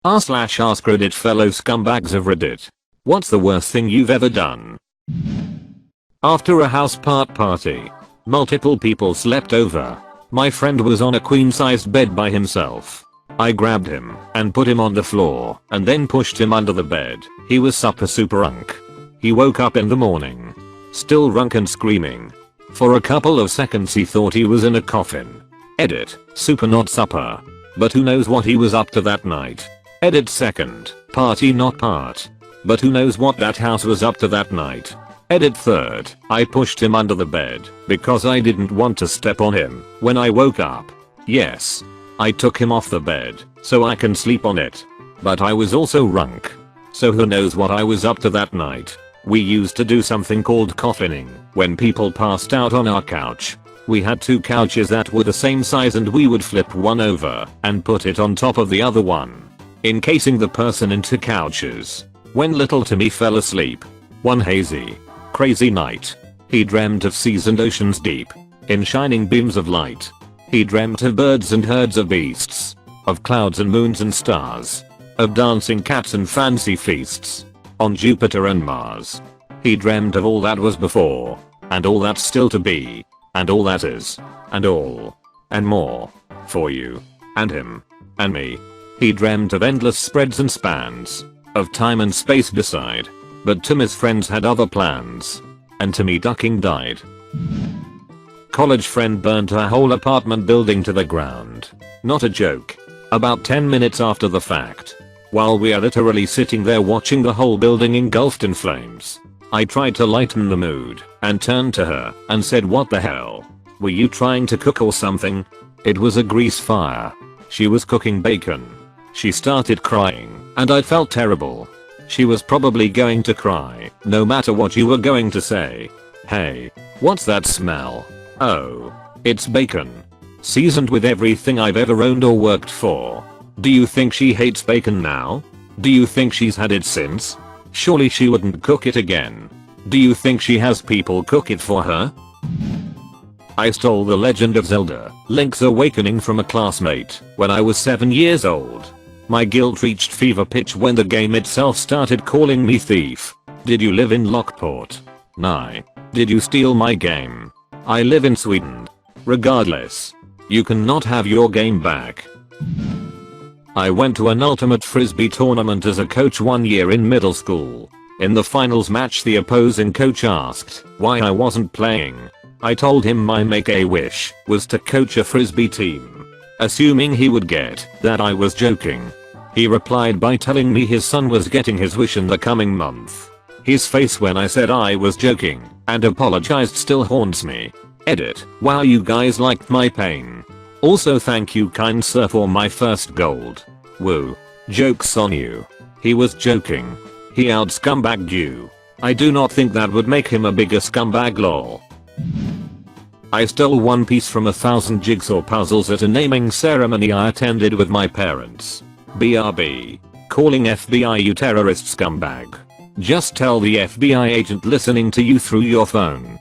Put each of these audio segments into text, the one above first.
r/AskReddit fellow scumbags of Reddit. What's the worst thing you've ever done? After a house party, multiple people slept over. My friend was on a queen-sized bed by himself. I grabbed him and put him on the floor and then pushed him under the bed. He was super drunk. He woke up in the morning, still drunk and screaming. For a couple of seconds he thought he was in a coffin. Edit, super not supper. But who knows what he was up to that night. Edit second, party not part. But who knows what that house was up to that night. Edit third, I pushed him under the bed because I didn't want to step on him when I woke up. Yes, I took him off the bed so I can sleep on it. But I was also drunk. So who knows what I was up to that night. We used to do something called coffining when people passed out on our couch. We had two couches that were the same size and we would flip one over and put it on top of the other one, encasing the person into couches. When little Timmy fell asleep one hazy, crazy night, he dreamt of seas and oceans deep, in shining beams of light. He dreamt of birds and herds of beasts, of clouds and moons and stars, of dancing cats and fancy feasts, on Jupiter and Mars. He dreamt of all that was before, and all that's still to be, and all that is, and all, and more, for you, and him, and me. He dreamt of endless spreads and spans, of time and space beside. But Timmy's friends had other plans, and Timmy ducking died. College friend burnt her whole apartment building to the ground. Not a joke. About 10 minutes after the fact, while we are literally sitting there watching the whole building engulfed in flames, I tried to lighten the mood and turned to her and said, "What the hell? Were you trying to cook or something?" It was a grease fire. She was cooking bacon. She started crying and I felt terrible. She was probably going to cry no matter what you were going to say. "Hey, what's that smell?" "Oh, it's bacon. Seasoned with everything I've ever owned or worked for." Do you think she hates bacon now? Do you think she's had it since? Surely she wouldn't cook it again. Do you think she has people cook it for her? I stole The Legend of Zelda: Link's Awakening from a classmate when I was 7 years old. My guilt reached fever pitch when the game itself started calling me thief. Did you live in Lockport? Nah. Did you steal my game? I live in Sweden. Regardless, you cannot have your game back. I went to an ultimate frisbee tournament as a coach one year in middle school. In the finals match the opposing coach asked why I wasn't playing. I told him my make-a-wish was to coach a frisbee team, assuming he would get that I was joking. He replied by telling me his son was getting his wish in the coming month. His face when I said I was joking and apologized still haunts me. Edit, wow, you guys liked my pain. Also thank you kind sir for my first gold. Woo. Joke's on you. He was joking. He out scumbagged you. I do not think that would make him a bigger scumbag lol. I stole one piece from 1,000 jigsaw puzzles at a naming ceremony I attended with my parents. BRB. Calling FBI you terrorist scumbag. Just tell the FBI agent listening to you through your phone.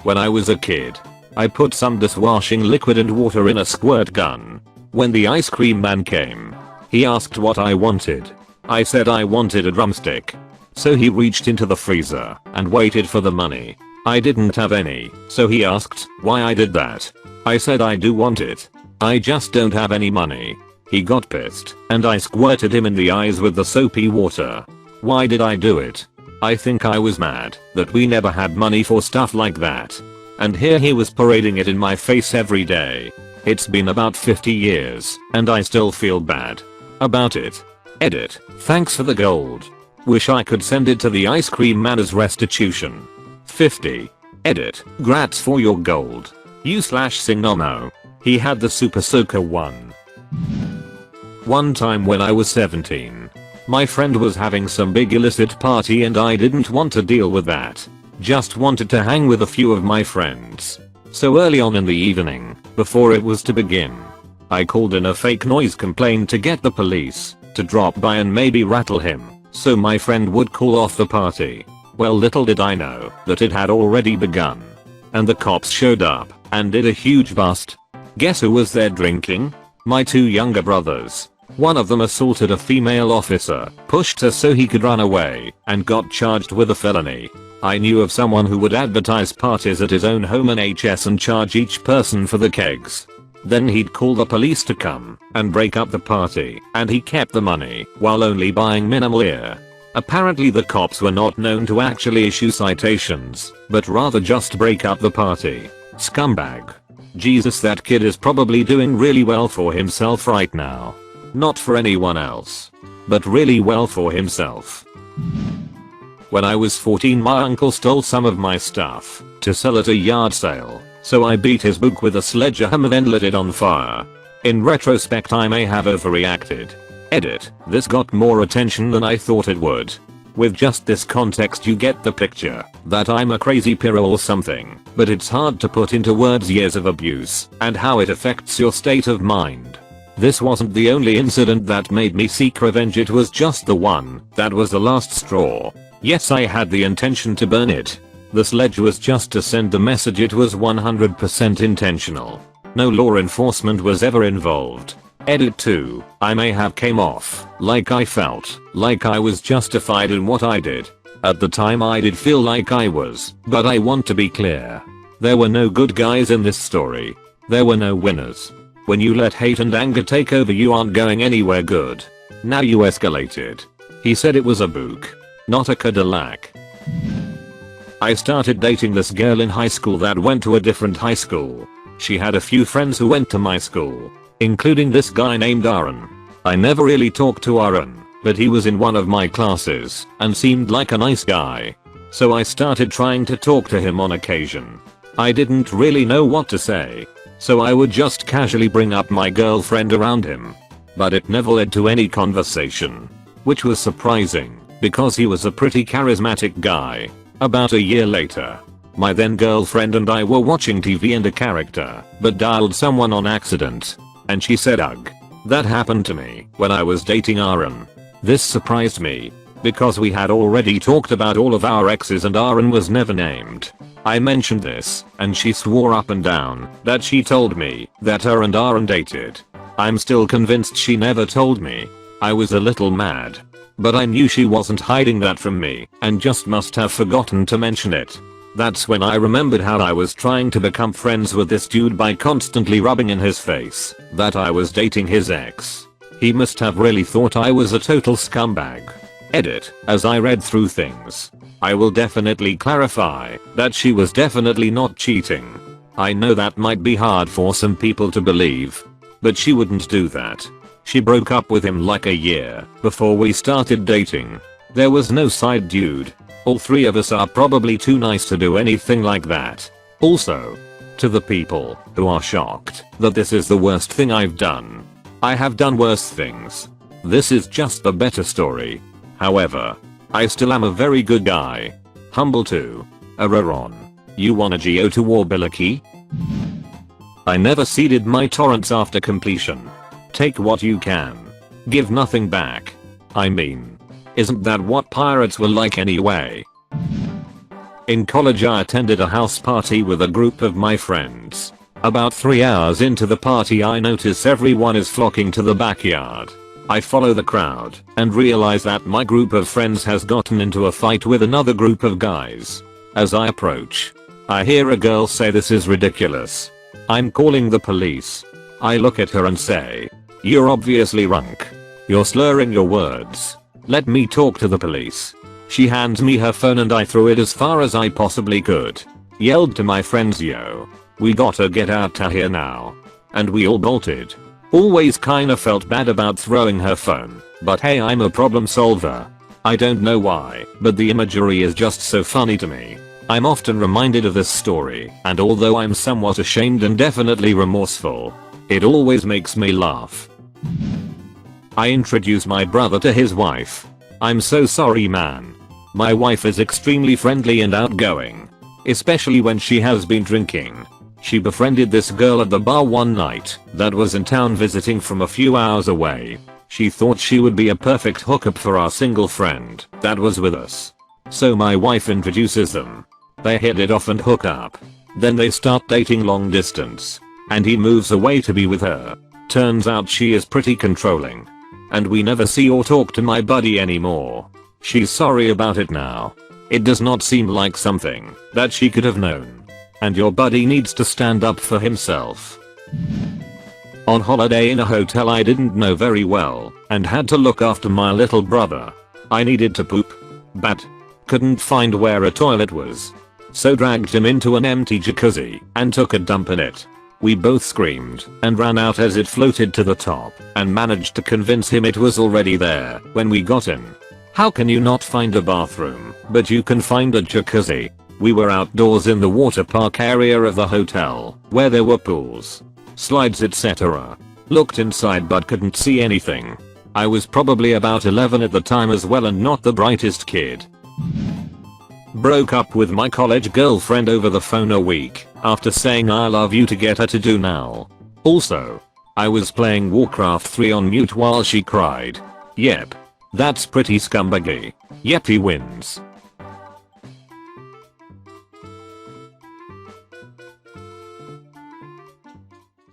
When I was a kid, I put some dishwashing liquid and water in a squirt gun. When the ice cream man came, he asked what I wanted. I said I wanted a drumstick. So he reached into the freezer and waited for the money. I didn't have any, so he asked why I did that. I said I do want it. I just don't have any money. He got pissed and I squirted him in the eyes with the soapy water. Why did I do it? I think I was mad that we never had money for stuff like that. And here he was parading it in my face every day. It's been about 50 years and I still feel bad about it. Edit, thanks for the gold. Wish I could send it to the ice cream man as restitution. 50. Edit, grats for your gold. You/Signomo. He had the super soaker one. One time when I was 17, my friend was having some big illicit party and I didn't want to deal with that. Just wanted to hang with a few of my friends. So early on in the evening, before it was to begin, I called in a fake noise complaint to get the police to drop by and maybe rattle him, so my friend would call off the party. Well, little did I know that it had already begun. And the cops showed up and did a huge bust. Guess who was there drinking? My two younger brothers. One of them assaulted a female officer, pushed her so he could run away, and got charged with a felony. I knew of someone who would advertise parties at his own home in HS and charge each person for the kegs. Then he'd call the police to come and break up the party, and he kept the money while only buying minimal beer. Apparently the cops were not known to actually issue citations, but rather just break up the party. Scumbag. Jesus, that kid is probably doing really well for himself right now. Not for anyone else, but really well for himself. When I was 14, my uncle stole some of my stuff to sell at a yard sale, so I beat his book with a sledgehammer then lit it on fire. In retrospect, I may have overreacted. Edit. This got more attention than I thought it would. With just this context you get the picture that I'm a crazy pyro or something, but it's hard to put into words years of abuse and how it affects your state of mind. This wasn't the only incident that made me seek revenge, it was just the one that was the last straw. Yes, I had the intention to burn it. The sledge was just to send the message it was 100% intentional. No law enforcement was ever involved. Edit 2. I may have came off like I felt like I was justified in what I did. At the time I did feel like I was, but I want to be clear. There were no good guys in this story. There were no winners. When you let hate and anger take over, you aren't going anywhere good. Now you escalated. He said it was a book, not a Cadillac. I started dating this girl in high school that went to a different high school. She had a few friends who went to my school, including this guy named Aaron. I never really talked to Aaron, but he was in one of my classes and seemed like a nice guy. So I started trying to talk to him on occasion. I didn't really know what to say, so I would just casually bring up my girlfriend around him. But it never led to any conversation, which was surprising because he was a pretty charismatic guy. About a year later, my then girlfriend and I were watching TV and a character but dialed someone on accident, and she said ugh. That happened to me when I was dating Aaron. This surprised me because we had already talked about all of our exes and Aaron was never named. I mentioned this and she swore up and down that she told me that her and Aaron dated. I'm still convinced she never told me. I was a little mad, but I knew she wasn't hiding that from me and just must have forgotten to mention it. That's when I remembered how I was trying to become friends with this dude by constantly rubbing in his face that I was dating his ex. He must have really thought I was a total scumbag. Edit. As I read through things, I will definitely clarify that she was definitely not cheating. I know that might be hard for some people to believe, but she wouldn't do that. She broke up with him like a year before we started dating. There was no side dude. All three of us are probably too nice to do anything like that. Also, to the people who are shocked that this is the worst thing I've done, I have done worse things. This is just the better story. However, I still am a very good guy. Humble too. Araron. You wanna go to war, Bilaki? I never ceded my torrents after completion. Take what you can. Give nothing back. I mean, isn't that what pirates were like anyway? In college I attended a house party with a group of my friends. About 3 hours into the party I notice everyone is flocking to the backyard. I follow the crowd and realize that my group of friends has gotten into a fight with another group of guys. As I approach, I hear a girl say, "This is ridiculous. I'm calling the police." I look at her and say, "You're obviously drunk. You're slurring your words. Let me talk to the police." She hands me her phone and I threw it as far as I possibly could. Yelled to my friends, "Yo, we gotta get out of here now." And we all bolted. Always kinda felt bad about throwing her phone, but hey, I'm a problem solver. I don't know why, but the imagery is just so funny to me. I'm often reminded of this story, and although I'm somewhat ashamed and definitely remorseful, it always makes me laugh. I introduce my brother to his wife. "I'm so sorry, man. My wife is extremely friendly and outgoing, especially when she has been drinking. She befriended this girl at the bar one night that was in town visiting from a few hours away. She thought she would be a perfect hookup for our single friend that was with us. So my wife introduces them. They hit it off and hook up. Then they start dating long distance, and he moves away to be with her. Turns out she is pretty controlling, and we never see or talk to my buddy anymore. She's sorry about it now. It does not seem like something that she could have known. And your buddy needs to stand up for himself. On holiday in a hotel I didn't know very well and had to look after my little brother. I needed to poop, but couldn't find where a toilet was. So dragged him into an empty jacuzzi and took a dump in it. We both screamed and ran out as it floated to the top and managed to convince him it was already there when we got in. How can you not find a bathroom, but you can find a jacuzzi? We were outdoors in the water park area of the hotel, where there were pools, slides etc. Looked inside but couldn't see anything. I was probably about 11 at the time as well and not the brightest kid. Broke up with my college girlfriend over the phone a week after saying I love you to get her to do now. Also, I was playing Warcraft 3 on mute while she cried. Yep. That's pretty scumbaggy. Yep, he wins.